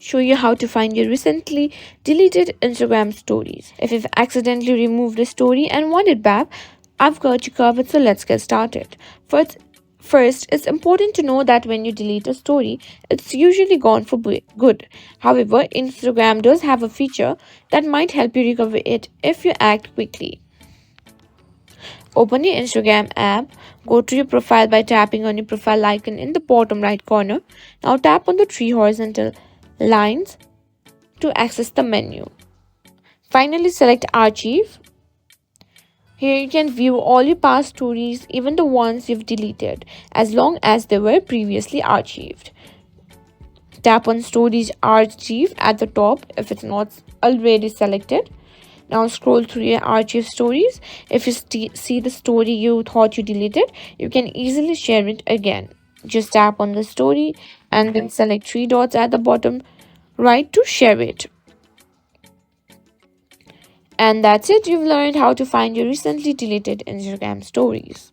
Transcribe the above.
show you how to find your recently deleted Instagram stories. If you've accidentally removed a story and want it back, I've got you covered, so let's get started. First, it's important to know that when you delete a story, it's usually gone for good. However, Instagram does have a feature that might help you recover it if you act quickly. Open your Instagram app, go to your profile by tapping on your profile icon in the bottom right corner. Now tap on the three horizontal lines to access the menu. Finally, select Archive. Here you can view all your past stories, even the ones you've deleted, as long as they were previously archived. Tap on Stories Archive at the top if it's not already selected. Now scroll through your archive stories. If you see the story you thought you deleted, you can easily share it again. Just tap on the story and then select three dots at the bottom right to share it. And that's it, you've learned how to find your recently deleted Instagram stories.